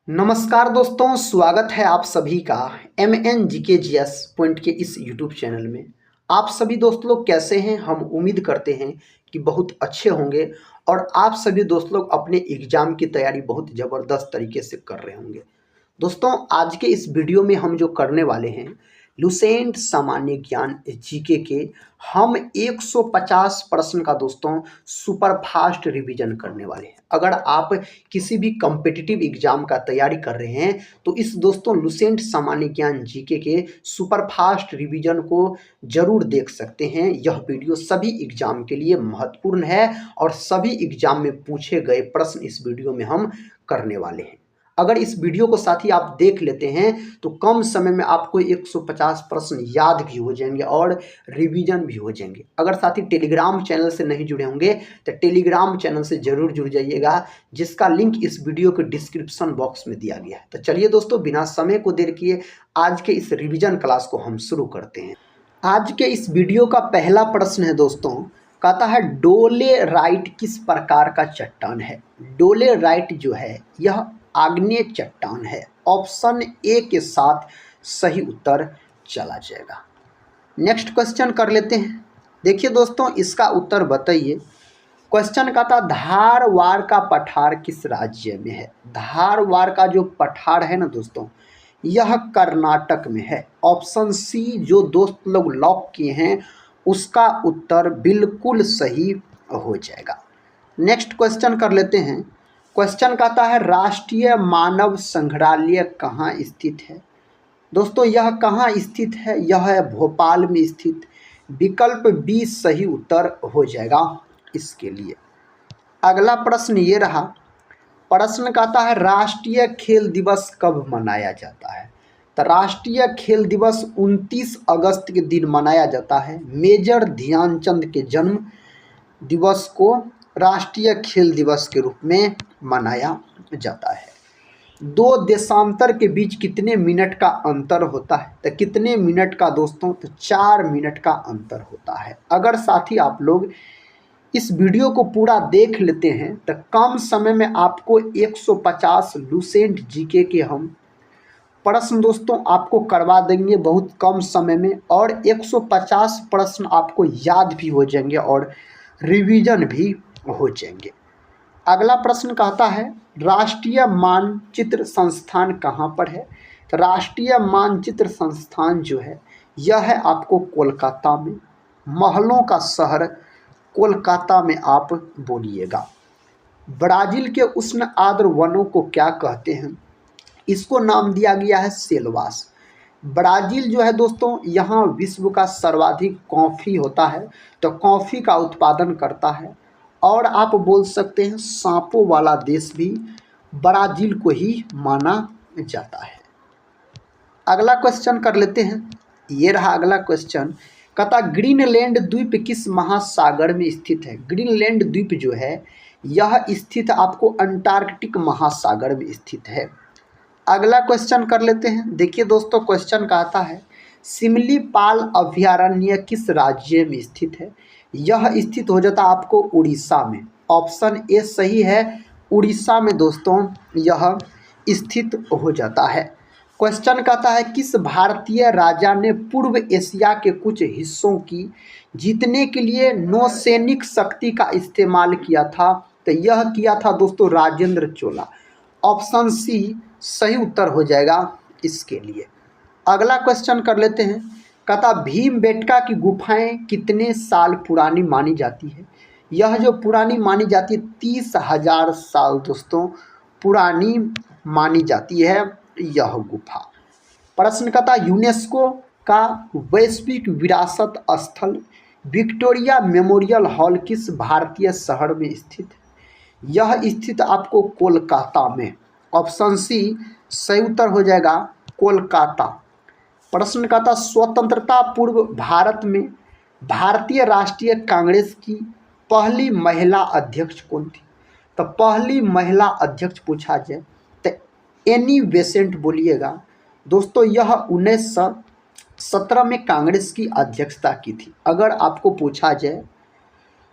नमस्कार दोस्तों, स्वागत है आप सभी का MNGKGS पॉइंट के इस यूट्यूब चैनल में। आप सभी दोस्त लोग कैसे हैं? हम उम्मीद करते हैं कि बहुत अच्छे होंगे और आप सभी दोस्त लोग अपने एग्ज़ाम की तैयारी बहुत ज़बरदस्त तरीके से कर रहे होंगे। दोस्तों, आज के इस वीडियो में हम जो करने वाले हैं लुसेंट सामान्य ज्ञान जीके के हम 150 प्रश्न का दोस्तों सुपर फास्ट रिवीजन करने वाले हैं। अगर आप किसी भी कॉम्पिटिटिव एग्जाम का तैयारी कर रहे हैं तो इस दोस्तों लुसेंट सामान्य ज्ञान जीके के सुपर फास्ट रिवीजन को जरूर देख सकते हैं। यह वीडियो सभी एग्जाम के लिए महत्वपूर्ण है और सभी एग्जाम में पूछे गए प्रश्न इस वीडियो में हम करने वाले हैं। अगर इस वीडियो को साथ ही आप देख लेते हैं तो कम समय में आपको 150 प्रश्न याद भी हो जाएंगे और रिवीजन भी हो जाएंगे। अगर साथ ही टेलीग्राम चैनल से नहीं जुड़े होंगे तो टेलीग्राम चैनल से जरूर जुड़ जाइएगा, जिसका लिंक इस वीडियो के डिस्क्रिप्शन बॉक्स में दिया गया है। तो चलिए दोस्तों, बिना समय को देर किए आज के इस रिवीजन क्लास को हम शुरू करते हैं। आज के इस वीडियो का पहला प्रश्न है दोस्तों, कहता है डोलेराइट किस प्रकार का चट्टान है? डोलेराइट जो है यह आग्नेय चट्टान है। ऑप्शन ए के साथ सही उत्तर चला जाएगा। नेक्स्ट क्वेश्चन कर लेते हैं। देखिए दोस्तों, इसका उत्तर बताइए। क्वेश्चन का था धारवाड़ का पठार किस राज्य में है? धारवाड़ का जो पठार है ना दोस्तों, यह कर्नाटक में है। ऑप्शन सी जो दोस्त लोग लॉक किए हैं उसका उत्तर बिल्कुल सही हो जाएगा। नेक्स्ट क्वेश्चन कर लेते हैं। क्वेश्चन कहता है राष्ट्रीय मानव संग्रहालय कहाँ स्थित है? दोस्तों, यह कहाँ स्थित है? यह है भोपाल में स्थित। विकल्प बी सही उत्तर हो जाएगा इसके लिए। अगला प्रश्न ये रहा। प्रश्न कहता है राष्ट्रीय खेल दिवस कब मनाया जाता है? तो राष्ट्रीय खेल दिवस 29 अगस्त के दिन मनाया जाता है। मेजर ध्यानचंद के जन्म दिवस को राष्ट्रीय खेल दिवस के रूप में मनाया जाता है। दो देशांतर के बीच कितने मिनट का अंतर होता है? तो कितने मिनट का दोस्तों? तो 4 मिनट का अंतर होता है। अगर साथी आप लोग इस वीडियो को पूरा देख लेते हैं तो कम समय में आपको 150 लुसेंट जीके के हम प्रश्न दोस्तों आपको करवा देंगे बहुत कम समय में, और 150 प्रश्न आपको याद भी हो जाएंगे और रिवीजन भी हो जाएंगे। अगला प्रश्न कहता है राष्ट्रीय मानचित्र संस्थान कहाँ पर है? तो राष्ट्रीय मानचित्र संस्थान जो है यह है आपको कोलकाता में। महलों का शहर कोलकाता में आप बोलिएगा। ब्राज़ील के उष्ण आर्द्र वनों को क्या कहते हैं? इसको नाम दिया गया है सेल्वास। ब्राज़ील जो है दोस्तों यहाँ विश्व का सर्वाधिक कॉफ़ी होता है, तो कॉफ़ी का उत्पादन करता है। और आप बोल सकते हैं सांपों वाला देश भी ब्राज़ील को ही माना जाता है। अगला क्वेश्चन कर लेते हैं। ये रहा अगला क्वेश्चन। कहता ग्रीनलैंड द्वीप किस महासागर में स्थित है? ग्रीनलैंड द्वीप जो है यह स्थित आपको अंटार्कटिक महासागर में स्थित है। अगला क्वेश्चन कर लेते हैं। देखिए दोस्तों, क्वेश्चन कहता है सिमलीपाल अभयारण्य किस राज्य में स्थित है? यह स्थित हो जाता आपको उड़ीसा में। ऑप्शन ए सही है, उड़ीसा में दोस्तों यह स्थित हो जाता है। क्वेश्चन कहता है किस भारतीय राजा ने पूर्व एशिया के कुछ हिस्सों की जीतने के लिए नौसैनिक शक्ति का इस्तेमाल किया था? तो यह किया था दोस्तों राजेंद्र चोला। ऑप्शन सी सही उत्तर हो जाएगा इसके लिए। अगला क्वेश्चन कर लेते हैं। कहता भीमबेटका की गुफाएं कितने साल पुरानी मानी जाती है? यह जो पुरानी मानी जाती है 30,000 साल दोस्तों पुरानी मानी जाती है यह गुफा। प्रश्न कहता यूनेस्को का वैश्विक विरासत स्थल विक्टोरिया मेमोरियल हॉल किस भारतीय शहर में स्थित है? यह स्थित आपको कोलकाता में। ऑप्शन सी सही उत्तर हो जाएगा कोलकाता। प्रश्न का था स्वतंत्रता पूर्व भारत में भारतीय राष्ट्रीय कांग्रेस की पहली महिला अध्यक्ष कौन थी? तो पहली महिला अध्यक्ष पूछा जाए तो एनी बेसेंट बोलिएगा। दोस्तों यह 1917 में कांग्रेस की अध्यक्षता की थी। अगर आपको पूछा जाए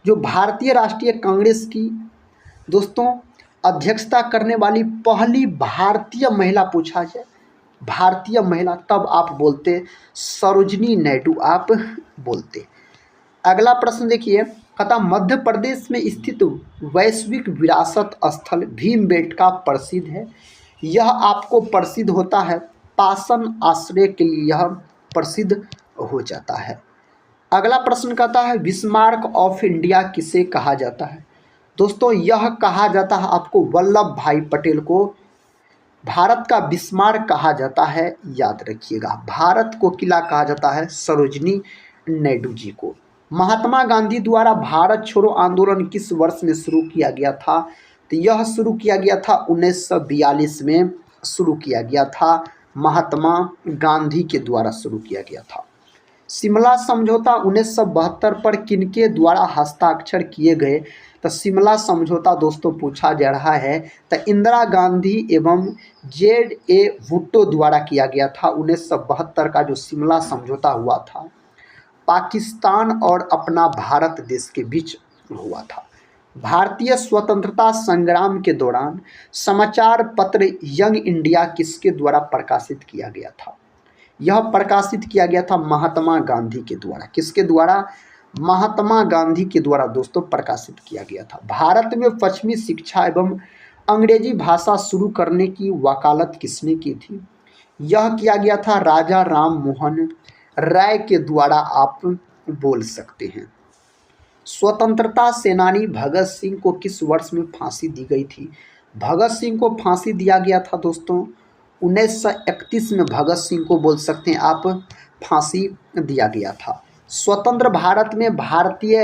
जो भारतीय राष्ट्रीय कांग्रेस की दोस्तों अध्यक्षता करने वाली पहली भारतीय महिला पूछा जाए, भारतीय महिला, तब आप बोलते सरोजिनी नायडू आप बोलते। अगला प्रश्न देखिए, कहता मध्य प्रदेश में स्थित वैश्विक विरासत स्थल भीमबेटका प्रसिद्ध है। यह आपको प्रसिद्ध होता है पाषाण आश्रय के लिए, यह प्रसिद्ध हो जाता है। अगला प्रश्न कहता है बिस्मार्क ऑफ इंडिया किसे कहा जाता है। दोस्तों यह कहा जाता है आपको वल्लभ भाई पटेल को भारत का बिस्मार्क कहा जाता है, याद रखिएगा। भारत को किला कहा जाता है सरोजिनी नायडू जी को। महात्मा गांधी द्वारा भारत छोड़ो आंदोलन किस वर्ष में शुरू किया गया था, तो यह शुरू किया गया था 1942 में शुरू किया गया था, महात्मा गांधी के द्वारा शुरू किया गया था। शिमला समझौता 1972 पर किनके द्वारा हस्ताक्षर किए गए, तो शिमला समझौता दोस्तों पूछा जा रहा है तो इंदिरा गांधी एवं जे.ए. भुट्टो द्वारा किया गया था। 1972 का जो शिमला समझौता हुआ था पाकिस्तान और अपना भारत देश के बीच हुआ था। भारतीय स्वतंत्रता संग्राम के दौरान समाचार पत्र यंग इंडिया किसके द्वारा प्रकाशित किया गया था, यह प्रकाशित किया गया था महात्मा गांधी के द्वारा। किसके द्वारा, महात्मा गांधी के द्वारा दोस्तों प्रकाशित किया गया था। भारत में पश्चिमी शिक्षा एवं अंग्रेजी भाषा शुरू करने की वकालत किसने की थी, यह किया गया था राजा राम मोहन राय के द्वारा आप बोल सकते हैं। स्वतंत्रता सेनानी भगत सिंह को किस वर्ष में फांसी दी गई थी, भगत सिंह को फांसी दिया गया था दोस्तों 1931 में भगत सिंह को बोल सकते हैं आप फांसी दिया गया था। स्वतंत्र भारत में भारतीय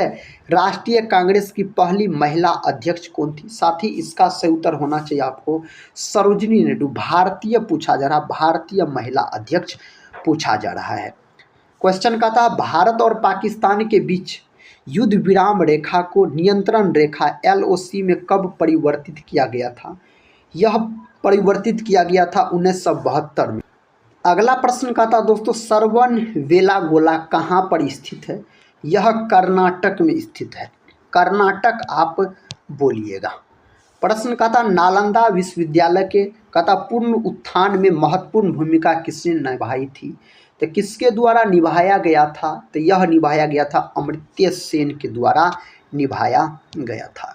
राष्ट्रीय कांग्रेस की पहली महिला अध्यक्ष कौन थी, साथ ही इसका सही उत्तर होना चाहिए आपको सरोजिनी नायडू। भारतीय पूछा जा रहा, भारतीय महिला अध्यक्ष पूछा जा रहा है। क्वेश्चन का था भारत और पाकिस्तान के बीच युद्ध विराम रेखा को नियंत्रण रेखा LOC में कब परिवर्तित किया गया था, यह परिवर्तित किया गया था 1972 में। अगला प्रश्न का था दोस्तों सरवन बेलागोला कहाँ पर स्थित है, यह कर्नाटक में स्थित है, कर्नाटक आप बोलिएगा। प्रश्न का था नालंदा विश्वविद्यालय के कथा पूर्ण उत्थान में महत्वपूर्ण भूमिका किसने निभाई थी, तो किसके द्वारा निभाया गया था, तो यह निभाया गया था अमर्त्य सेन के द्वारा निभाया गया था।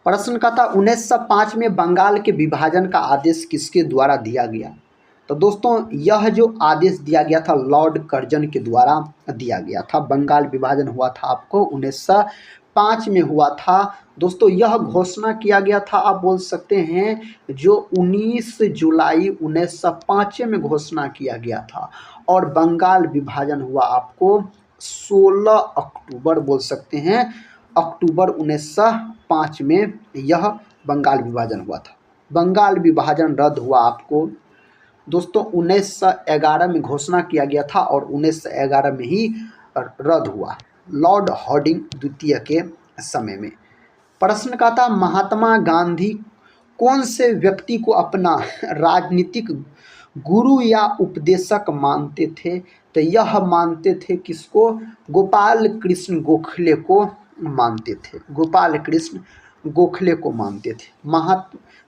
प्रश्न का था 1905 में बंगाल के विभाजन का आदेश किसके द्वारा दिया गया, तो दोस्तों यह जो आदेश दिया गया था लॉर्ड कर्जन के द्वारा दिया गया था। बंगाल विभाजन हुआ था आपको 1905 में हुआ था दोस्तों। यह घोषणा किया गया था आप बोल सकते हैं जो 19 जुलाई 1905 में घोषणा किया गया था, और बंगाल विभाजन हुआ आपको 16 अक्टूबर बोल सकते हैं, अक्टूबर 1905 में यह बंगाल विभाजन हुआ था। बंगाल विभाजन रद्द हुआ आपको दोस्तों 1911 में घोषणा किया गया था और 1911 में ही रद्द हुआ लॉर्ड हार्डिंग द्वितीय के समय में। प्रश्न का था महात्मा गांधी कौन से व्यक्ति को अपना राजनीतिक गुरु या उपदेशक मानते थे, तो यह मानते थे किसको, गोपाल कृष्ण गोखले को मानते थे, गोपाल कृष्ण गोखले को मानते थे।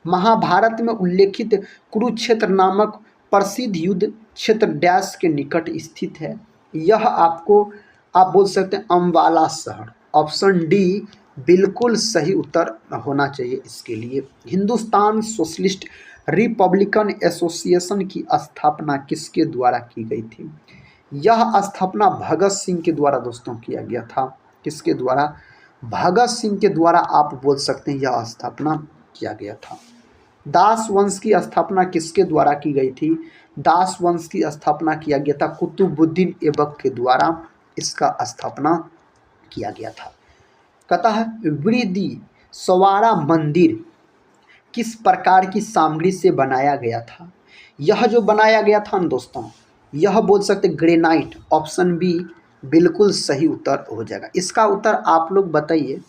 महाभारत में उल्लेखित कुरुक्षेत्र नामक प्रसिद्ध युद्ध क्षेत्र डैश के निकट स्थित है, यह आपको आप बोल सकते हैं अम्बाला शहर। ऑप्शन डी बिल्कुल सही उत्तर होना चाहिए इसके लिए। हिंदुस्तान सोशलिस्ट रिपब्लिकन एसोसिएशन की स्थापना किसके द्वारा की गई थी, यह स्थापना भगत सिंह के द्वारा दोस्तों किया गया था। किसके द्वारा, भगत सिंह के द्वारा आप बोल सकते हैं यह स्थापना किया गया था। दास वंश की स्थापना किसके द्वारा की गई थी, दास वंश की स्थापना किया गया था कुतुबुद्दीन ऐबक के द्वारा इसका स्थापना किया गया था। कहता है वृद्धि सवारा मंदिर किस प्रकार की सामग्री से बनाया गया था, यह जो बनाया गया था दोस्तों यह बोल सकते ग्रेनाइट। ऑप्शन बी बिल्कुल सही उत्तर हो जाएगा। इसका उत्तर आप लोग बताइए।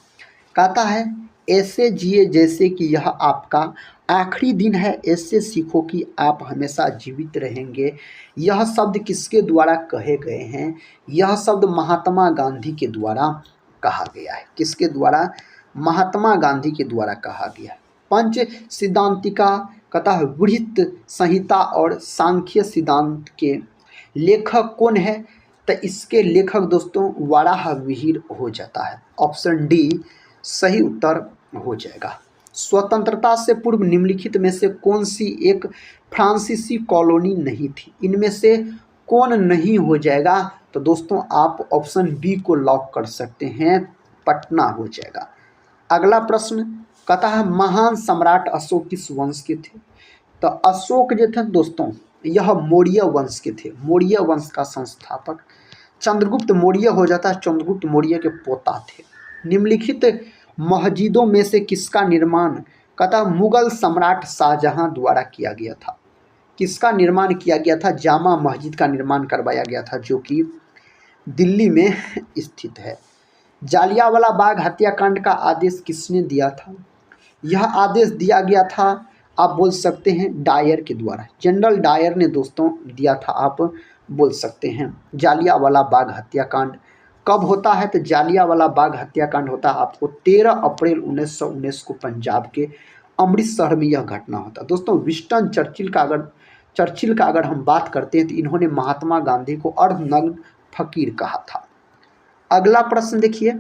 कहता है ऐसे जिए जैसे कि यह आपका आखिरी दिन है, ऐसे सीखो कि आप हमेशा जीवित रहेंगे। यह शब्द किसके द्वारा कहे गए हैं, यह शब्द महात्मा गांधी के द्वारा कहा गया है। किसके द्वारा, महात्मा गांधी के द्वारा कहा गया है। पंच सिद्धांतिका कथा बृहत संहिता और सांख्य सिद्धांत के लेखक कौन है? तो इसके लेखक दोस्तों वराहमिहिर हो जाता है। ऑप्शन डी सही उत्तर हो जाएगा। स्वतंत्रता से पूर्व निम्नलिखित में से कौन सी एक फ्रांसीसी कॉलोनी नहीं थी? इनमें से कौन नहीं हो जाएगा? तो दोस्तों आप ऑप्शन बी को लॉक कर सकते हैं, पटना हो जाएगा। अगला प्रश्न कहता है महान सम्राट अशोक किस वंश के थे? तो अशोक जो थे दोस्तों यह मौर्य वंश के थे। मौर्य वंश का संस्थापक चंद्रगुप्त मौर्य हो जाता है, चंद्रगुप्त मौर्य के पोता थे। निम्नलिखित मस्जिदों में से किसका निर्माण कहता मुगल सम्राट शाहजहां द्वारा किया गया था? किसका निर्माण किया गया था? जामा मस्जिद का निर्माण करवाया गया था, जो कि दिल्ली में स्थित है। जालियांवाला बाग हत्याकांड का आदेश किसने दिया था? यह आदेश दिया गया था, आप बोल सकते हैं डायर के द्वारा। जनरल डायर ने दोस्तों दिया था, आप बोल सकते हैं। जालियांवाला बाग हत्याकांड कब होता है? तो जालियांवाला बाग हत्याकांड होता है आपको 13 अप्रैल 1919 को पंजाब के अमृतसर में यह घटना होता है। दोस्तों विंस्टन चर्चिल का अगर हम बात करते हैं तो इन्होंने महात्मा गांधी को अर्धनग्न फकीर कहा था। अगला प्रश्न देखिए,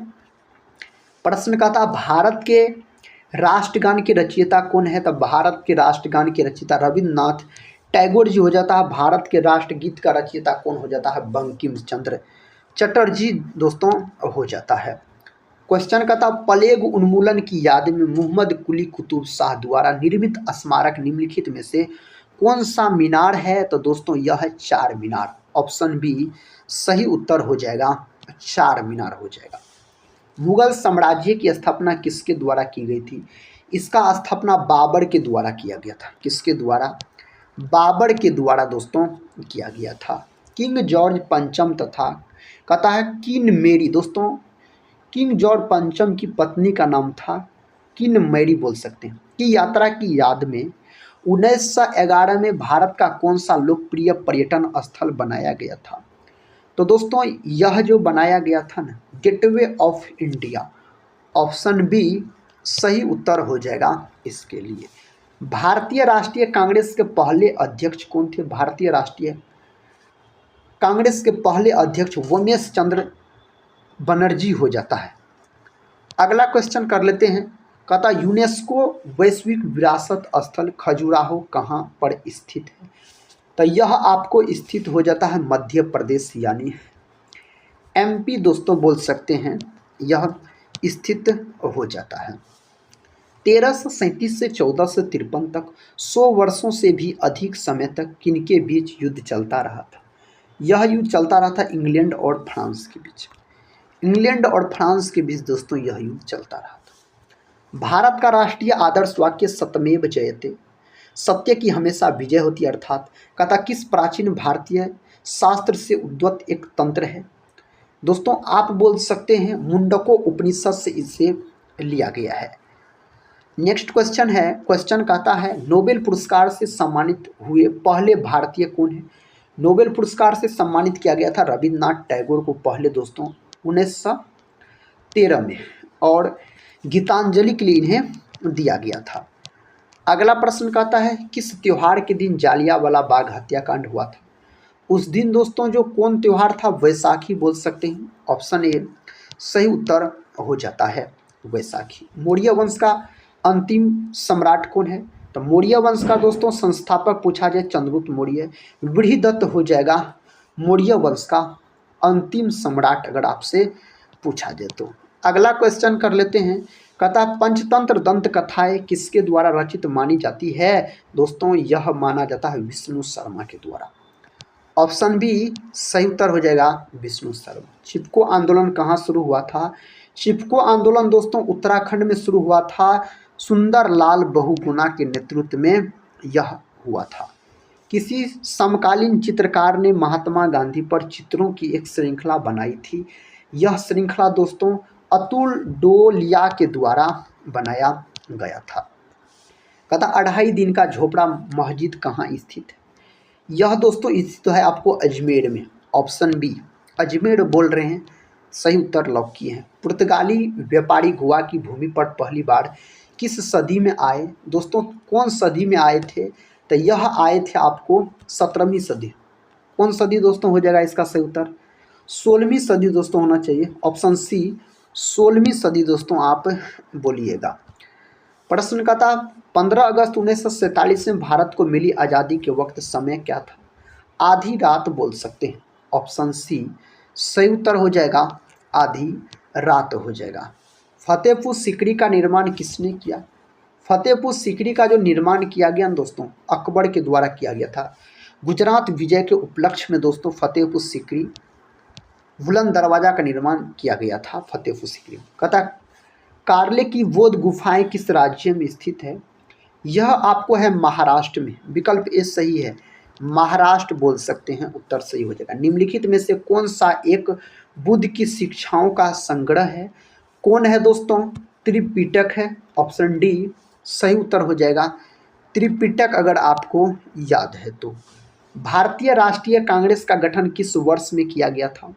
प्रश्न कहता भारत के राष्ट्रगान के रचयिता कौन है? तो भारत के राष्ट्रगान के रचयिता रविन्द्रनाथ टैगोर जी हो जाता है। भारत के राष्ट्रगीत का रचयिता कौन हो जाता है? बंकिम चंद्र चटर्जी दोस्तों हो जाता है। क्वेश्चन कहता प्लेग उन्मूलन की याद में मोहम्मद कुली कुतुब शाह द्वारा निर्मित स्मारक निम्नलिखित में से कौन सा मीनार है? तो दोस्तों यह है चार मीनार। ऑप्शन बी सही उत्तर हो जाएगा, चार मीनार हो जाएगा। मुगल साम्राज्य की स्थापना किसके द्वारा की गई थी? इसका स्थापना बाबर के द्वारा किया गया था। किसके द्वारा? बाबर के द्वारा दोस्तों किया गया था। किंग जॉर्ज पंचम तथा कहता है क्वीन मेरी। दोस्तों किंग जॉर्ज पंचम की पत्नी का नाम था क्वीन मैरी बोल सकते हैं। की यात्रा की याद में 1911 में भारत का कौन सा लोकप्रिय पर्यटन स्थल बनाया गया था? तो दोस्तों यह जो बनाया गया था ना, gateway of India. Option B सही उत्तर हो जाएगा इसके लिए। भारतीय राष्ट्रीय कांग्रेस के पहले अध्यक्ष कौन थे? भारतीय राष्ट्रीय कांग्रेस के पहले अध्यक्ष उमेश चंद्र बनर्जी हो जाता है। अगला क्वेश्चन कर लेते हैं, कहता यूनेस्को वैश्विक विरासत स्थल खजुराहो कहाँ पर स्थित है? तो यह आपको स्थित हो जाता है मध्य प्रदेश यानी एमपी दोस्तों बोल सकते हैं, यह स्थित हो जाता है। 1337 से 1453 तक 100 वर्षों से भी अधिक समय तक किनके बीच युद्ध चलता रहा था? यह युद्ध चलता रहा था इंग्लैंड और फ्रांस के बीच। इंग्लैंड और फ्रांस के बीच दोस्तों यह युद्ध चलता रहा था। भारत का राष्ट्रीय आदर्श वाक्य सत्यमेव जयते, सत्य की हमेशा विजय होती है, अर्थात कहता किस प्राचीन भारतीय शास्त्र से उद्भूत एक तंत्र है? दोस्तों आप बोल सकते हैं मुंडको उपनिषद से इसे लिया गया है। नेक्स्ट क्वेश्चन है, क्वेश्चन कहता है नोबेल पुरस्कार से सम्मानित हुए पहले भारतीय कौन है? नोबेल पुरस्कार से सम्मानित किया गया था रविन्द्रनाथ टैगोर को पहले दोस्तों 1913 में, और गीतांजलि के लिए इन्हें दिया गया था। अगला प्रश्न कहता है किस त्योहार के दिन जालियांवाला बाग हत्याकांड हुआ था? उस दिन दोस्तों जो कौन त्योहार था? वैसाखी बोल सकते हैं। ऑप्शन ए सही उत्तर हो जाता है वैसाखी। मौर्य वंश का अंतिम सम्राट कौन है? तो मौर्य वंश का दोस्तों संस्थापक पूछा जाए चंद्रगुप्त मौर्य। बृहदत्त हो जाएगा मौर्य वंश का अंतिम सम्राट अगर आपसे पूछा जाए तो। अगला क्वेश्चन कर लेते हैं, कहता पंचतंत्र दंत कथाएं किसके द्वारा रचित मानी जाती है? दोस्तों यह माना जाता है विष्णु शर्मा के द्वारा। ऑप्शन बी सही उत्तर हो जाएगा विष्णु शर्मा। चिपको आंदोलन कहाँ शुरू हुआ था? चिपको आंदोलन दोस्तों उत्तराखंड में शुरू हुआ था। सुंदर लाल बहुगुणा के नेतृत्व में यह हुआ था। किसी समकालीन चित्रकार ने महात्मा गांधी पर चित्रों की एक श्रृंखला बनाई थी। यह श्रृंखला दोस्तों अतुल डोलिया के द्वारा बनाया गया था। कहता 2.5 दिन का झोपड़ा मस्जिद कहाँ स्थित है? यह दोस्तों स्थित है आपको अजमेर में। ऑप्शन बी अजमेर बोल रहे हैं, सही उत्तर लॉक किए हैं। पुर्तगाली व्यापारी गोवा की भूमि पर पहली बार किस सदी में आए दोस्तों, कौन सदी में आए थे, तो यह आए थे आपको 17वीं सदी। कौन सदी दोस्तों हो जाएगा इसका सही उत्तर, 16वीं सदी दोस्तों होना चाहिए, ऑप्शन सी 16वीं सदी दोस्तों आप बोलिएगा। प्रश्न का था 15 अगस्त 1947 में भारत को मिली आज़ादी के वक्त समय क्या था, आधी रात बोल सकते हैं, ऑप्शन सी सही उत्तर हो जाएगा आधी रात हो जाएगा। फतेहपुर सीकरी का निर्माण किसने किया, फतेहपुर सीकरी का जो निर्माण किया गया दोस्तों अकबर के द्वारा किया गया था। गुजरात विजय के उपलक्ष्य में दोस्तों फतेहपुर सीकरी बुलंद दरवाजा का निर्माण किया गया था फतेहपुर सीकरी। कहता कार्ले की बोध गुफाएं किस राज्य में स्थित है, यह आपको है महाराष्ट्र में, विकल्प ए सही है, महाराष्ट्र बोल सकते हैं, उत्तर सही हो जाएगा। निम्नलिखित में से कौन सा एक बुद्ध की शिक्षाओं का संग्रह है, कौन है दोस्तों, त्रिपिटक है, ऑप्शन डी सही उत्तर हो जाएगा त्रिपिटक, अगर आपको याद है तो। भारतीय राष्ट्रीय कांग्रेस का गठन किस वर्ष में किया गया था,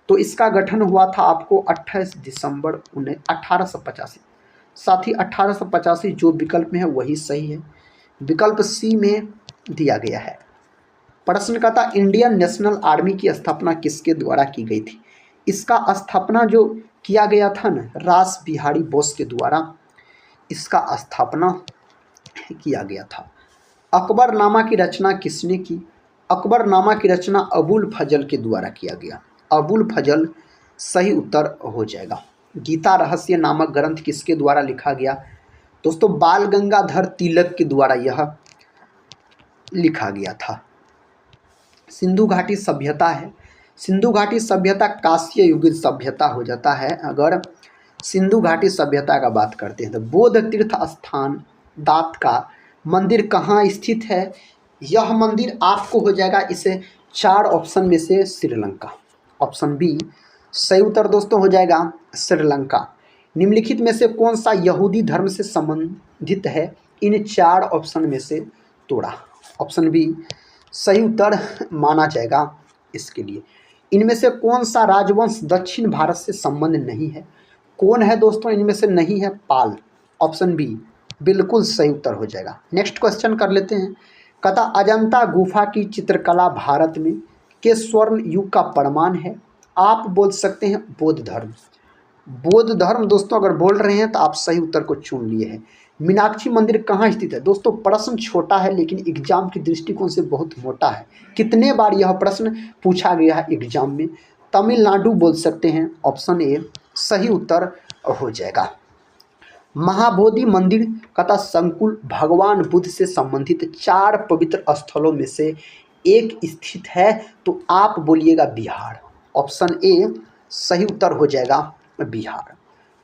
तो इसका गठन हुआ था आपको 28 दिसंबर 1885। साथ ही 1885 जो विकल्प में है वही सही है, विकल्प सी में दिया गया है। प्रश्न का था इंडियन नेशनल आर्मी की स्थापना किसके द्वारा की गई थी, इसका स्थापना जो किया गया था ना रास बिहारी बोस के द्वारा इसका स्थापना किया गया था। अकबरनामा की रचना किसने की, अकबरनामा की रचना अबुल फजल के द्वारा किया गया, अबुल फजल सही उत्तर हो जाएगा। गीता रहस्य नामक ग्रंथ किसके द्वारा लिखा गया, दोस्तों बाल गंगाधर तिलक के द्वारा यह लिखा गया था। सिंधु घाटी सभ्यता है, सिंधु घाटी सभ्यता कांस्य युगीन सभ्यता हो जाता है अगर सिंधु घाटी सभ्यता का बात करते हैं। तो बौद्ध तीर्थ स्थान दात का मंदिर कहाँ स्थित है, यह मंदिर आपको हो जाएगा इसे 4 ऑप्शन में से श्रीलंका, ऑप्शन बी सही उत्तर दोस्तों हो जाएगा श्रीलंका। निम्नलिखित में से कौन सा यहूदी धर्म से संबंधित है, इन 4 ऑप्शन में से तोड़ा, ऑप्शन बी सही उत्तर माना जाएगा इसके लिए। इनमें से कौन सा राजवंश दक्षिण भारत से संबंध नहीं है, कौन है दोस्तों इनमें से नहीं है, पाल, ऑप्शन बी बिल्कुल सही उत्तर हो जाएगा। नेक्स्ट क्वेश्चन कर लेते हैं। कहता अजंता गुफा की चित्रकला भारत में के स्वर्ण युग का प्रमाण है, आप बोल सकते हैं बौद्ध धर्म, बौद्ध धर्म दोस्तों अगर बोल रहे हैं तो आप सही उत्तर को चुन लिए हैं। मीनाक्षी मंदिर कहाँ स्थित है, दोस्तों प्रश्न छोटा है लेकिन एग्जाम की दृष्टिकोण से बहुत मोटा है, कितने बार यह प्रश्न पूछा गया है एग्जाम में, तमिलनाडु बोल सकते हैं, ऑप्शन ए सही उत्तर हो जाएगा। महाबोधि मंदिर कथा संकुल भगवान बुद्ध से संबंधित 4 पवित्र स्थलों में से एक स्थित है, तो आप बोलिएगा बिहार, ऑप्शन ए सही उत्तर हो जाएगा बिहार।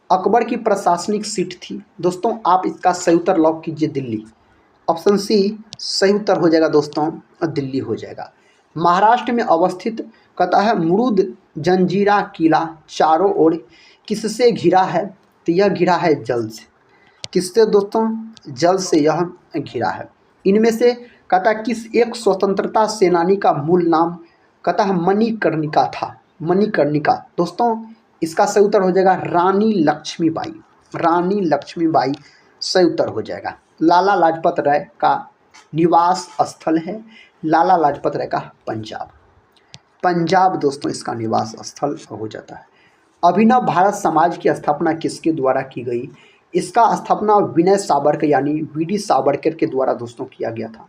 अकबर की प्रशासनिक सीट थी दोस्तों, आप इसका सही उत्तर लॉक कीजिए दिल्ली, ऑप्शन सी सही उत्तर हो जाएगा दोस्तों दिल्ली हो जाएगा। महाराष्ट्र में अवस्थित कहता है मुरुद जंजीरा किला चारों ओर किससे घिरा है, तो यह घिरा है जल से, किससे दोस्तों, जल से यह घिरा है। इनमें से कहता किस एक स्वतंत्रता सेनानी का मूल नाम कहता है मणिकर्णिका था, मणिकर्णिका दोस्तों इसका सही उत्तर हो जाएगा रानी लक्ष्मीबाई, रानी लक्ष्मीबाई सही उत्तर हो जाएगा। लाला लाजपत राय का निवास स्थल है, लाला लाजपत राय का पंजाब, पंजाब दोस्तों इसका निवास स्थल हो जाता है। अभिनव भारत समाज की स्थापना किसके द्वारा की गई, इसका स्थापना विनय सावरकर यानी वीडी सावरकर के द्वारा दोस्तों किया गया था।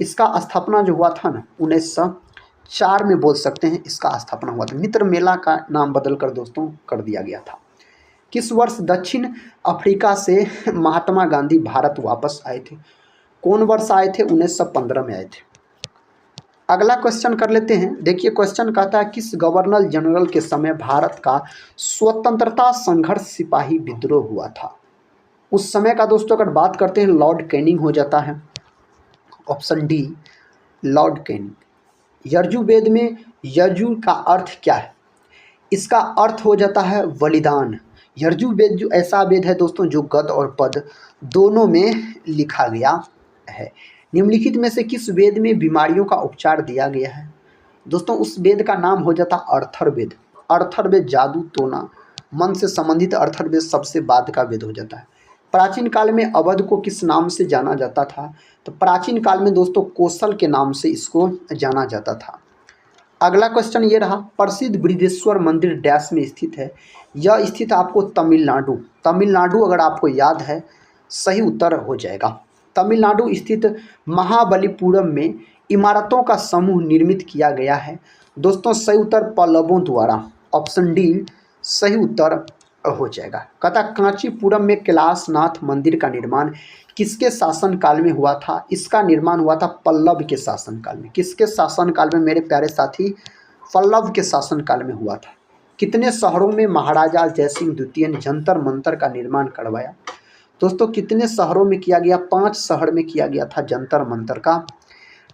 इसका स्थापना जो हुआ था ना 1904 में बोल सकते हैं इसका स्थापना हुआ था, मित्र मेला का नाम बदलकर दोस्तों कर दिया गया था। किस वर्ष दक्षिण अफ्रीका से महात्मा गांधी भारत वापस आए थे, कौन वर्ष आए थे, 1915 में आए थे। अगला क्वेश्चन कर लेते हैं। देखिए क्वेश्चन कहता है किस गवर्नर जनरल के समय भारत का स्वतंत्रता संघर्ष सिपाही विद्रोह हुआ था, उस समय का दोस्तों अगर बात करते हैं लॉर्ड कैनिंग हो जाता है, option D Lord Canning. Yajurveda में यजु का अर्थ क्या है, इसका अर्थ हो जाता है बलिदान। यजुर्वेद जो ऐसा वेद है दोस्तों जो गद और पद दोनों में लिखा गया है। निम्नलिखित में से किस वेद में बीमारियों का उपचार दिया गया है, दोस्तों उस वेद का नाम हो जाता अर्थर्वेद। अर्थर्वेद जादू टोना मन से संबंधित अर्थर्वेद सबसे बाद का वेद हो जाता है। प्राचीन काल में अवध को किस नाम से जाना जाता था? तो प्राचीन काल में दोस्तों कोसल के नाम से इसको जाना जाता था। अगला क्वेश्चन ये रहा, प्रसिद्ध बृहदेश्वर मंदिर डैश में स्थित है? यह स्थित आपको तमिलनाडु, तमिलनाडु अगर आपको याद है सही उत्तर हो जाएगा। तमिलनाडु स्थित महाबलीपुरम में इमारतों का समूह निर्मित किया गया है। दोस्तों सही उत्तर पल्लवों द्वारा, ऑप्शन डी सही उत्तर हो जाएगा। कहता कांचीपुरम में कैलाशनाथ मंदिर का निर्माण किसके शासनकाल में हुआ था? इसका निर्माण हुआ था पल्लव के शासनकाल में। किसके शासनकाल में मेरे प्यारे साथी? पल्लव के शासनकाल में हुआ था। कितने शहरों में महाराजा जयसिंह द्वितीय ने जंतर मंतर का निर्माण करवाया? दोस्तों कितने शहरों में किया गया? 5 शहर में किया गया था जंतर मंतर का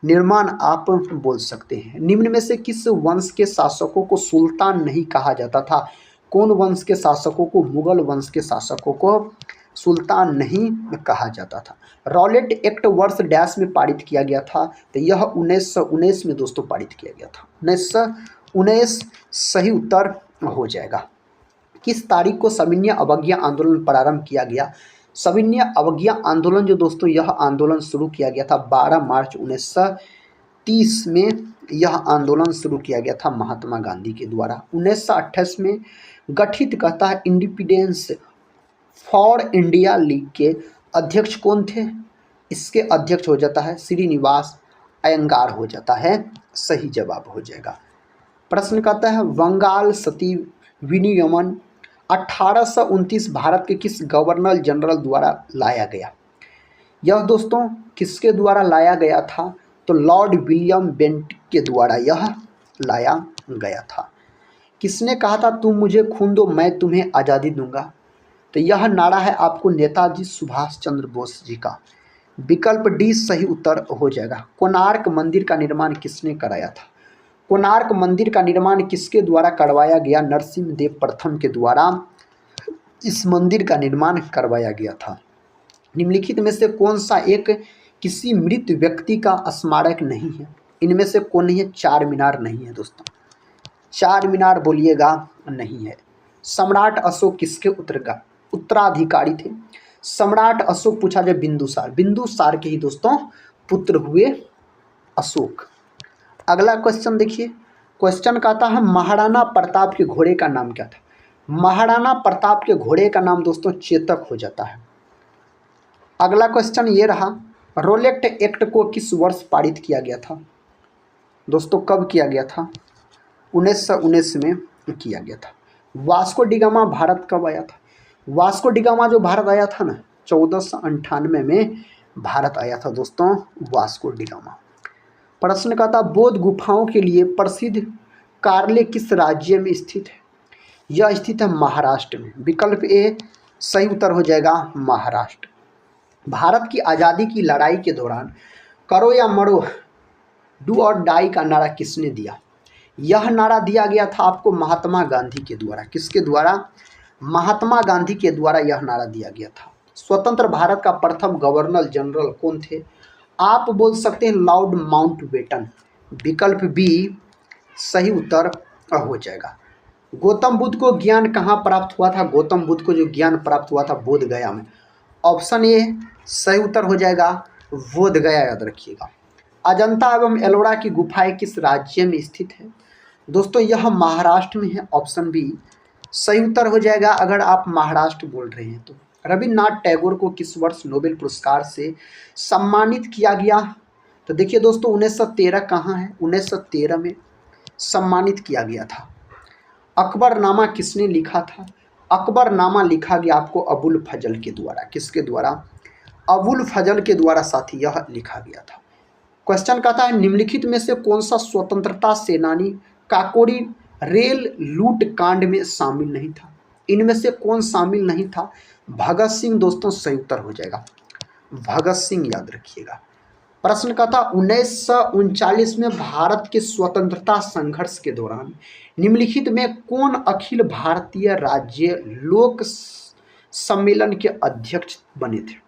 निर्माण आप बोल सकते हैं। निम्न में से किस वंश के शासकों को सुल्तान नहीं कहा जाता था? कौन वंश के शासकों को? मुगल वंश के शासकों को सुल्तान नहीं कहा जाता था। रॉलेट एक्ट वर्ष डैश में पारित किया गया था? तो यह 1919 में दोस्तों पारित किया गया था। 1919 सही उत्तर हो जाएगा। किस तारीख को सविनय अवज्ञा आंदोलन प्रारंभ किया गया? सविनय अवज्ञा आंदोलन जो दोस्तों यह आंदोलन शुरू किया गया था 12 मार्च 1930 में यह आंदोलन शुरू किया गया था महात्मा गांधी के द्वारा। 1928 में गठित कहता है इंडिपेंडेंस फॉर इंडिया लीग के अध्यक्ष कौन थे? इसके अध्यक्ष हो जाता है श्रीनिवास अयंगार हो जाता है, सही जवाब हो जाएगा। प्रश्न कहता है बंगाल सती विनियमन 1829 भारत के किस गवर्नर जनरल द्वारा लाया गया? यह दोस्तों किसके द्वारा लाया गया था? तो लॉर्ड विलियम बेंटिक के द्वारा यह लाया गया था। किसने कहा था तुम मुझे खून दो मैं तुम्हें आज़ादी दूंगा? तो यह नारा है आपको नेताजी सुभाष चंद्र बोस जी का। विकल्प डी सही उत्तर हो जाएगा। कोणार्क मंदिर का निर्माण किसने कराया था? कोणार्क मंदिर का निर्माण किसके द्वारा करवाया गया? नरसिंहदेव प्रथम के द्वारा इस मंदिर का निर्माण करवाया गया था। निम्नलिखित में से कौन सा एक किसी मृत व्यक्ति का स्मारक नहीं है? इनमें से कौन नहीं है? चार मीनार नहीं है दोस्तों, चार मीनार बोलिएगा नहीं है। सम्राट अशोक किसके उत्तराधिकारी थे? सम्राट अशोक पूछा जाए बिंदुसार, बिंदुसार के ही दोस्तों पुत्र हुए अशोक। अगला क्वेश्चन देखिए, क्वेश्चन कहता है महाराणा प्रताप के घोड़े का नाम क्या था? महाराणा प्रताप के घोड़े का नाम दोस्तों चेतक हो जाता है। अगला क्वेश्चन ये रहा, रोलेट एक्ट को किस वर्ष पारित किया गया था? दोस्तों कब किया गया था? 1919 में किया गया था। वास्को डिगामा भारत कब आया था? वास्को डिगामा जो भारत आया था ना 1498 में भारत आया था दोस्तों वास्को डिगामा। प्रश्न का था बौद्ध गुफाओं के लिए प्रसिद्ध कार्ले किस राज्य में स्थित है? यह स्थित है महाराष्ट्र में। विकल्प ए सही उत्तर हो जाएगा महाराष्ट्र। भारत की आज़ादी की लड़ाई के दौरान करो या मरो डू और डाई का नारा किसने दिया? यह नारा दिया गया था आपको महात्मा गांधी के द्वारा। किसके द्वारा? महात्मा गांधी के द्वारा यह नारा दिया गया था। स्वतंत्र भारत का प्रथम गवर्नर जनरल कौन थे? आप बोल सकते हैं लॉर्ड माउंटबेटन। विकल्प बी सही उत्तर हो जाएगा। गौतम बुद्ध को ज्ञान कहाँ प्राप्त हुआ था? गौतम बुद्ध को जो ज्ञान प्राप्त हुआ था बोध गया में। ऑप्शन ए सही उत्तर हो जाएगा बोध गया, याद रखिएगा। अजंता एवं एलोरा की गुफाएं किस राज्य में स्थित है? दोस्तों यह महाराष्ट्र में है। ऑप्शन बी सही उत्तर हो जाएगा अगर आप महाराष्ट्र बोल रहे हैं तो। रविन्द्रनाथ टैगोर को किस वर्ष नोबेल पुरस्कार से सम्मानित किया गया? तो देखिए दोस्तों 1913 कहाँ है? 1913 में सम्मानित किया गया था। अकबरनामा किसने लिखा था? अकबरनामा लिखा गया आपको अबुल फजल के द्वारा। किसके द्वारा? अबुल फजल के द्वारा साथी यह लिखा गया था। क्वेश्चन कहता है निम्नलिखित में से कौन सा स्वतंत्रता सेनानी काकोरी रेल लूट कांड में शामिल नहीं था? इनमें से कौन शामिल नहीं था? भगत सिंह दोस्तों सही उत्तर हो जाएगा। भगत सिंह याद रखिएगा। प्रश्न का था 1939 में भारत के स्वतंत्रता संघर्ष के दौरान निम्नलिखित में कौन अखिल भारतीय राज्य लोक सम्मेलन के अध्यक्ष बने थे?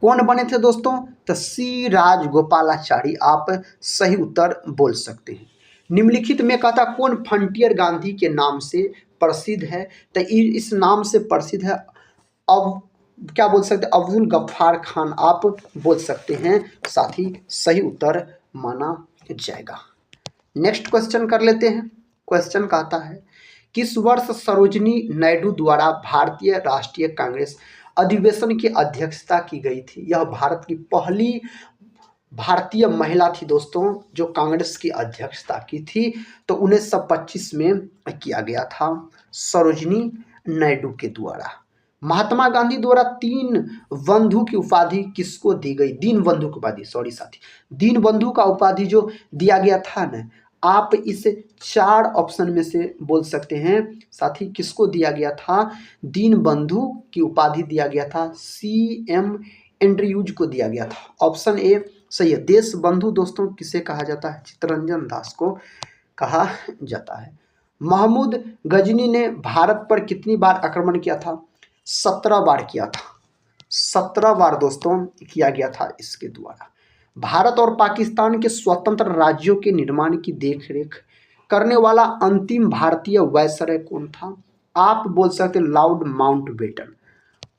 कौन बने थे दोस्तों? तो सी राजगोपालाचारी आप सही उत्तर बोल सकते हैं। निम्नलिखित में कहता कौन फ्रंटियर गांधी के नाम से प्रसिद्ध है? तो इस नाम से प्रसिद्ध है क्या बोल सकते हैं, अब्दुल गफ्फार खान आप बोल सकते हैं, साथ ही सही उत्तर माना जाएगा। नेक्स्ट क्वेश्चन कर लेते हैं। क्वेश्चन कहता है किस वर्ष सरोजिनी नायडू द्वारा भारतीय राष्ट्रीय कांग्रेस अधिवेशन की अध्यक्षता की गई थी? यह भारत की पहली भारतीय महिला थी दोस्तों जो कांग्रेस की अध्यक्षता की थी, तो 1925 में किया गया था सरोजिनी नायडू के द्वारा। महात्मा गांधी द्वारा तीन बंधु की उपाधि किसको दी गई? दीन बंधु की उपाधि, सॉरी साथी, दीन बंधु का उपाधि जो दिया गया था ना, आप इस चार ऑप्शन में से बोल सकते हैं साथी, किसको दिया गया था? दीन बंधु की उपाधि दिया गया था, CM एंड्रयूज को दिया गया था। ऑप्शन ए सही है। देश बंधु दोस्तों किसे कहा जाता है? चित्तरंजन दास को कहा जाता है। महमूद गजनी ने भारत पर कितनी बार आक्रमण किया था? 17 बार किया था। 17 बार दोस्तों किया गया था इसके द्वारा। भारत और पाकिस्तान के स्वतंत्र राज्यों के निर्माण की देखरेख करने वाला अंतिम भारतीय वायसराय कौन था? आप बोल सकते लॉर्ड माउंटबेटन।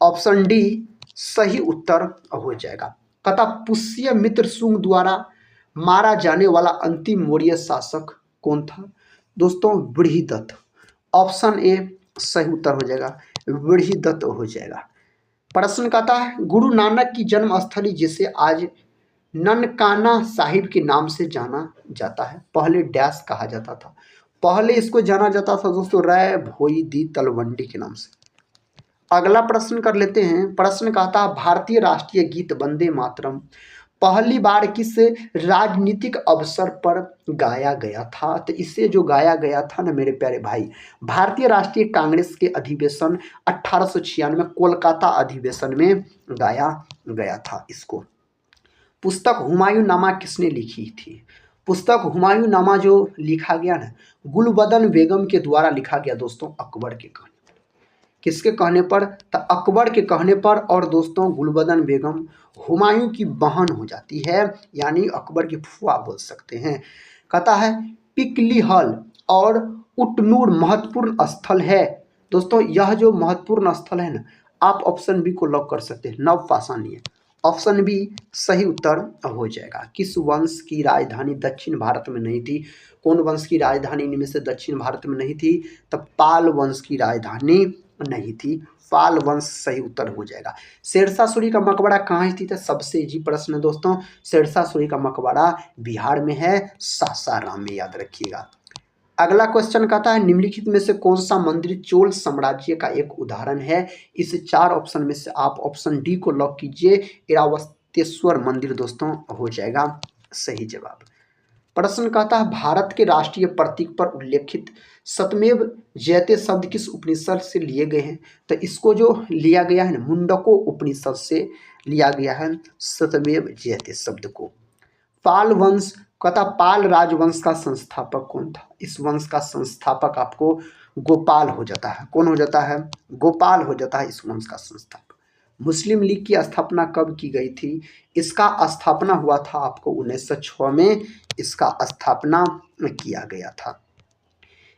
ऑप्शन डी सही उत्तर हो जाएगा। कथा पुष्य मित्र सुंग द्वारा मारा जाने वाला अंतिम मौर्य शासक कौन था? दोस्तों बृहदत्त। ऑप्शन ए सही उत्तर हो जाएगा, बृहदत्त हो जाएगा। प्रश्न कहता है गुरु नानक की जन्म स्थली जिसे आज ननकाना साहिब के नाम से जाना जाता है, पहले डैश कहा जाता था? पहले इसको जाना जाता था दोस्तों राय भोई दी तलवंडी के नाम से। अगला प्रश्न कर लेते हैं। प्रश्न कहता है भारतीय राष्ट्रीय गीत वंदे मातरम पहली बार किस राजनीतिक अवसर पर गाया गया था? तो इसे जो गाया गया था ना मेरे प्यारे भाई, भारतीय राष्ट्रीय कांग्रेस के अधिवेशन 1896 कोलकाता अधिवेशन में गाया गया था इसको। पुस्तक हुमायूं नामा किसने लिखी थी? पुस्तक हुमायूं नामा जो लिखा गया ना, गुलबदन बेगम के द्वारा लिखा गया दोस्तों, अकबर के कहने। किसके कहने पर? तो अकबर के कहने पर। और दोस्तों गुलबदन बेगम हुमायूं की बहन हो जाती है, यानी अकबर की फुआ बोल सकते हैं। कहता है पिकली हल और उटनूर महत्वपूर्ण स्थल है। दोस्तों यह जो महत्वपूर्ण स्थल है ना, आप ऑप्शन बी को लॉक कर सकते हैं, नवपाषाणीय। ऑप्शन बी सही उत्तर हो जाएगा। किस वंश की राजधानी दक्षिण भारत में नहीं थी? कौन वंश की राजधानी इनमें से दक्षिण भारत में नहीं थी? तब पाल वंश की राजधानी नहीं थी, पाल वंश सही उत्तर हो जाएगा। शेरशाह सूरी का मकबरा कहाँ स्थित है? सबसे इजी प्रश्न है दोस्तों। शेरशाह सूरी का मकबरा बिहार में है, सासाराम में, याद रखिएगा। अगला क्वेश्चन कहता है निम्नलिखित में से कौन सा मंदिर चोल साम्राज्य का एक उदाहरण है? इस चार ऑप्शन में से आप ऑप्शन डी को लॉक कीजिए, इरावतेश्वर मंदिर दोस्तों हो जाएगा सही जवाब। प्रश्न कहता है भारत के राष्ट्रीय प्रतीक पर उल्लेखित सतमेव जयते शब्द किस उपनिषद से लिए गए हैं? तो इसको जो लिया गया है ना, मुंडको उपनिषद से लिया गया है सतमेव जयते शब्द को। पाल वंश कहता पाल राजवंश का संस्थापक कौन था? इस वंश का संस्थापक आपको गोपाल हो जाता है। कौन हो जाता है? गोपाल हो जाता है इस वंश का संस्थापक। मुस्लिम लीग की स्थापना कब की गई थी? इसका स्थापना हुआ था आपको 1906 में इसका स्थापना किया गया था।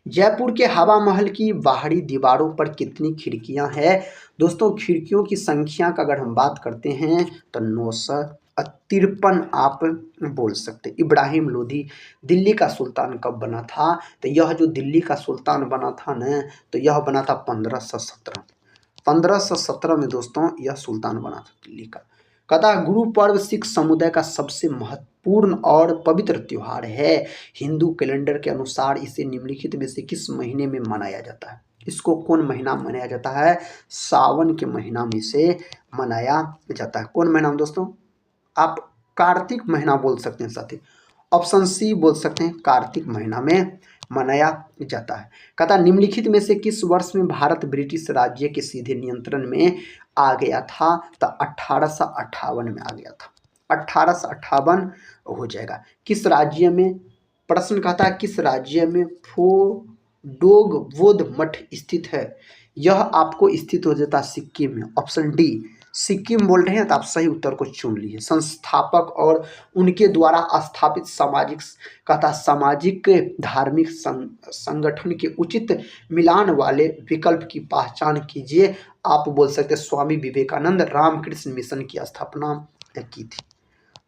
जयपुर के हवा महल की बाहरी दीवारों पर कितनी खिड़कियां हैं? दोस्तों खिड़कियों की संख्या का अगर हम बात करते हैं तो 953 आप बोल सकते। इब्राहिम लोधी दिल्ली का सुल्तान कब बना था? तो यह जो दिल्ली का सुल्तान बना था ना, तो यह बना था 1517। 1517 में दोस्तों यह सुल्तान बना था दिल्ली का। कहता है गुरु पर्व सिख समुदाय का सबसे महत्वपूर्ण और पवित्र त्योहार है। हिंदू कैलेंडर के अनुसार इसे निम्नलिखित में से किस महीने में मनाया जाता है? इसको कौन महीना मनाया जाता है? सावन के महीना में से मनाया जाता है। कौन महीना दोस्तों? आप कार्तिक महीना बोल सकते हैं साथी। ऑप्शन सी बोल सकते हैं, कार्तिक महीना में मनाया जाता है। कहता निम्नलिखित में से किस वर्ष में भारत ब्रिटिश राज्य के सीधे नियंत्रण में आ गया था? तो 1858 में आ गया था। 1858 हो जाएगा। किस राज्य में? प्रश्न कहता है किस राज्य में फोडोग बोध मठ स्थित है? यह आपको स्थित हो जाता है सिक्किम में। ऑप्शन डी सिक्किम बोल रहे हैं तो आप सही उत्तर को चुन लीजिए। संस्थापक और उनके द्वारा स्थापित सामाजिक तथा सामाजिक धार्मिक संगठन के उचित मिलान वाले विकल्प की पहचान कीजिए। आप बोल सकते हैं स्वामी विवेकानंद रामकृष्ण मिशन की स्थापना की थी।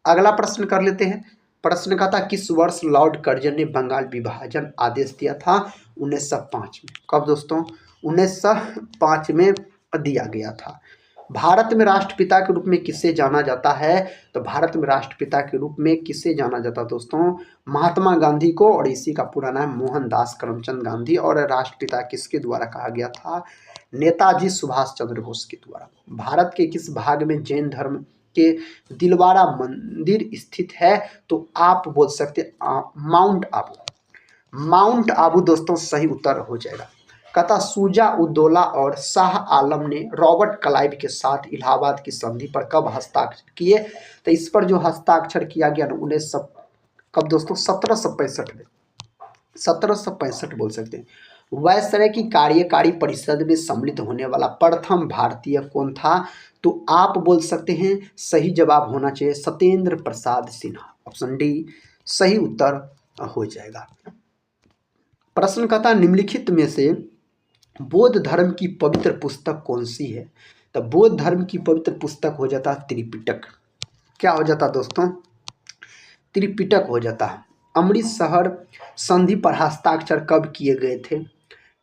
अगला प्रश्न कर लेते हैं। प्रश्न का था किस वर्ष लॉर्ड कर्जन ने बंगाल विभाजन आदेश दिया था? 1905 में। कब दोस्तों? 1905 में दिया गया था। भारत में राष्ट्रपिता के रूप में किसे जाना जाता है? तो भारत में राष्ट्रपिता के रूप में किसे जाना जाता है दोस्तों? महात्मा गांधी को, और इसी का पूरा नाम मोहनदास करमचंद गांधी। और राष्ट्रपिता किसके द्वारा कहा गया था? नेताजी सुभाष चंद्र बोस के द्वारा। भारत के किस भाग में जैन धर्म के दिलवारा मंदिर स्थित है? तो आप बोल सकते माउंट आबू। माउंट आबू दोस्तों सही उत्तर हो जाएगा। कहता शुजा उद्दौला और शाह आलम ने रॉबर्ट क्लाइव के साथ इलाहाबाद की संधि पर कब हस्ताक्षर किए? तो इस पर जो हस्ताक्षर किया गया ना 19 कब दोस्तों? 1765 में। 1765 बोल सकते हैं। वायसराय की कार्यकारी परिषद में सम्मिलित होने वाला प्रथम भारतीय कौन था? तो आप बोल सकते हैं सही जवाब होना चाहिए सत्येंद्र प्रसाद सिन्हा। ऑप्शन डी सही उत्तर हो जाएगा। प्रश्न का था निम्नलिखित में से बौद्ध धर्म की पवित्र पुस्तक कौन सी है? तो बौद्ध धर्म की पवित्र पुस्तक हो जाता त्रिपिटक। क्या हो जाता दोस्तों? त्रिपिटक हो जाता है। अमृतसर संधि पर हस्ताक्षर कब किए गए थे?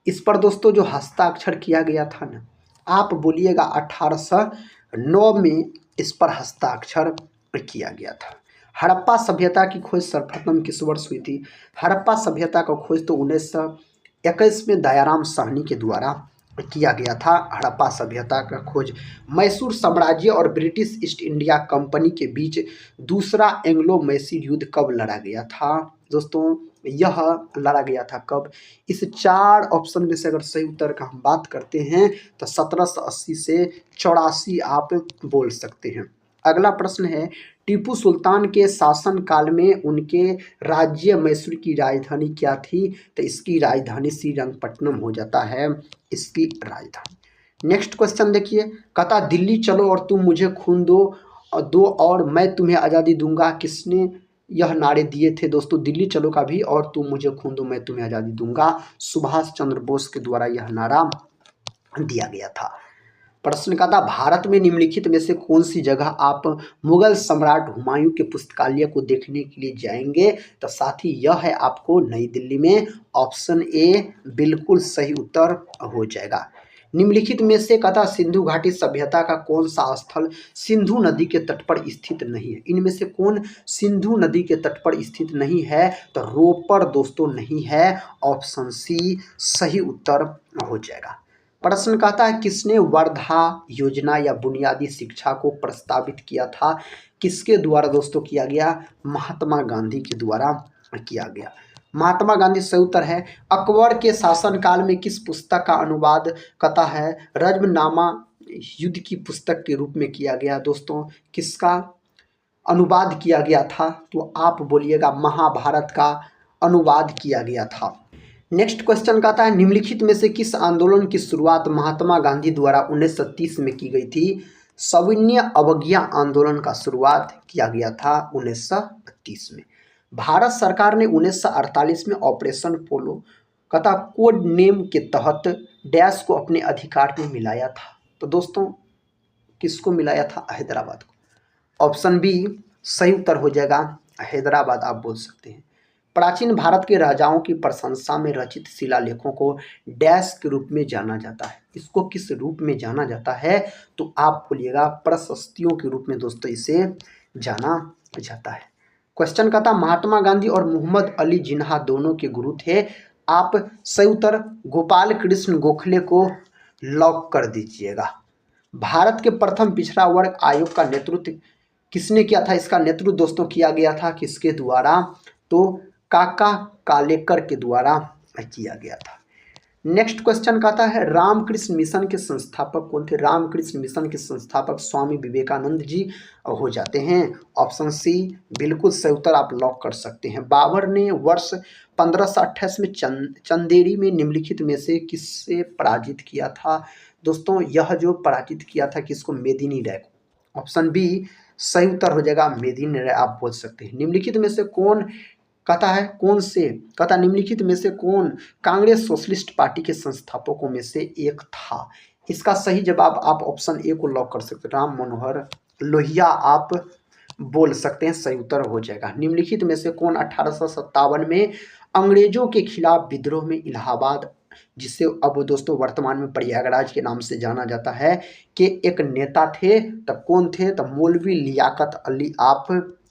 इस पर दोस्तों जो हस्ताक्षर किया गया था ना, आप बोलिएगा 1809 में इस पर हस्ताक्षर किया गया था। हड़प्पा सभ्यता की खोज सर्वप्रथम किस वर्ष हुई थी? हड़प्पा सभ्यता का खोज तो 1921 में दयाराम साहनी के द्वारा किया गया था। हड़प्पा सभ्यता का खोज मैसूर साम्राज्य और ब्रिटिश ईस्ट इंडिया कंपनी के बीच दूसरा एंग्लो मैसूर युद्ध कब लड़ा गया था? दोस्तों यह लड़ा गया था कब? इस 4 ऑप्शन में से अगर सही उत्तर का हम बात करते हैं तो 1780 से 84 आप बोल सकते हैं। अगला प्रश्न है टीपू सुल्तान के शासन काल में उनके राज्य मैसूर की राजधानी क्या थी? तो इसकी राजधानी श्रीरंगपट्टनम हो जाता है इसकी राजधानी। नेक्स्ट क्वेश्चन देखिए। कहता दिल्ली चलो और तुम मुझे खून दो और मैं तुम्हें आज़ादी दूंगा किसने यह नारे दिए थे? दोस्तों दिल्ली चलो का भी और तुम मुझे खून दो मैं तुम्हें आज़ादी दूंगा सुभाष चंद्र बोस के द्वारा यह नारा दिया गया था। प्रश्न का था भारत में निम्नलिखित में से कौन सी जगह आप मुगल सम्राट हुमायूं के पुस्तकालय को देखने के लिए जाएंगे? तो साथी यह है आपको नई दिल्ली में। ऑप्शन ए बिल्कुल सही उत्तर हो जाएगा। निम्नलिखित में से कथा सिंधु घाटी सभ्यता का कौन सा स्थल सिंधु नदी के तट पर स्थित नहीं है? इनमें से कौन सिंधु नदी के तट पर स्थित नहीं है? तो रोपड़ दोस्तों नहीं है। ऑप्शन सी सही उत्तर हो जाएगा। प्रश्न कहता है किसने वर्धा योजना या बुनियादी शिक्षा को प्रस्तावित किया था? किसके द्वारा दोस्तों किया गया? महात्मा गांधी के द्वारा किया गया। महात्मा गांधी सही उत्तर है। अकबर के शासनकाल में किस पुस्तक का अनुवाद कहता है रज्मनामा युद्ध की पुस्तक के रूप में किया गया? दोस्तों किसका अनुवाद किया गया था? तो आप बोलिएगा महाभारत का अनुवाद किया गया था। नेक्स्ट क्वेश्चन कहता है निम्नलिखित में से किस आंदोलन की शुरुआत महात्मा गांधी द्वारा 1930 में की गई थी? सविनय अवज्ञा आंदोलन का शुरुआत किया गया था 1930 में। भारत सरकार ने 1948 में ऑपरेशन पोलो कहता कोड नेम के तहत डैश को अपने अधिकार में मिलाया था। तो दोस्तों किसको मिलाया था? हैदराबाद को। ऑप्शन बी सही उत्तर हो जाएगा हैदराबाद आप बोल सकते हैं। प्राचीन भारत के राजाओं की प्रशंसा में रचित शिलालेखों को डैश के रूप में जाना जाता है। इसको किस रूप में जाना जाता है? तो आप बोलिएगा प्रशस्तियों के रूप में दोस्तों इसे जाना जाता है। क्वेश्चन का था महात्मा गांधी और मोहम्मद अली जिन्ना दोनों के गुरु थे। आप सही उत्तर गोपाल कृष्ण गोखले को लॉक कर दीजिएगा। भारत के प्रथम पिछड़ा वर्ग आयोग का नेतृत्व किसने किया था? इसका नेतृत्व दोस्तों किया गया था किसके द्वारा? तो काका कालेकर के द्वारा किया गया था। नेक्स्ट क्वेश्चन कहता है रामकृष्ण मिशन के संस्थापक कौन थे? रामकृष्ण मिशन के संस्थापक स्वामी विवेकानंद जी हो जाते हैं। ऑप्शन सी बिल्कुल सही उत्तर आप लॉक कर सकते हैं। बाबर ने वर्ष 1528 में चंदेरी में निम्नलिखित में से किससे पराजित किया था? दोस्तों यह जो पराजित किया था किसको? मेदिनी राय को। ऑप्शन बी सही उत्तर हो जाएगा मेदिनी राय आप बोल सकते हैं। निम्नलिखित में से कौन कहता है कौन से कहता निम्नलिखित में से कौन कांग्रेस सोशलिस्ट पार्टी के संस्थापकों में से एक था? इसका सही जवाब आप ऑप्शन ए को लॉक कर सकते हैं। राम मनोहर लोहिया आप बोल सकते हैं, सही उत्तर हो जाएगा। निम्नलिखित में से कौन 1857 में अंग्रेजों के खिलाफ विद्रोह में इलाहाबाद, जिसे अब दोस्तों वर्तमान में प्रयागराज के नाम से जाना जाता है, के एक नेता थे? तब कौन थे? तब मौलवी लियाकत अली आप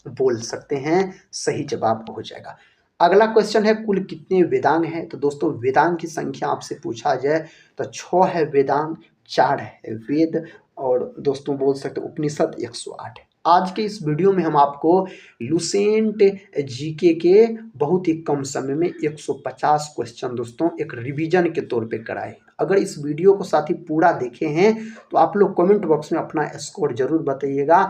बोल सकते हैं, सही जवाब हो जाएगा। अगला क्वेश्चन है कुल कितने वेदांग हैं? तो दोस्तों वेदांग की संख्या आपसे पूछा जाए तो 6 है वेदांग, 4 है वेद और दोस्तों बोल सकते उपनिषद 108 है। आज के इस वीडियो में हम आपको लुसेंट जीके के बहुत ही कम समय में 150 क्वेश्चन दोस्तों एक रिवीजन के तौर पे कराए। अगर इस वीडियो को साथ ही पूरा देखे हैं तो आप लोग कमेंट बॉक्स में अपना स्कोर जरूर बताइएगा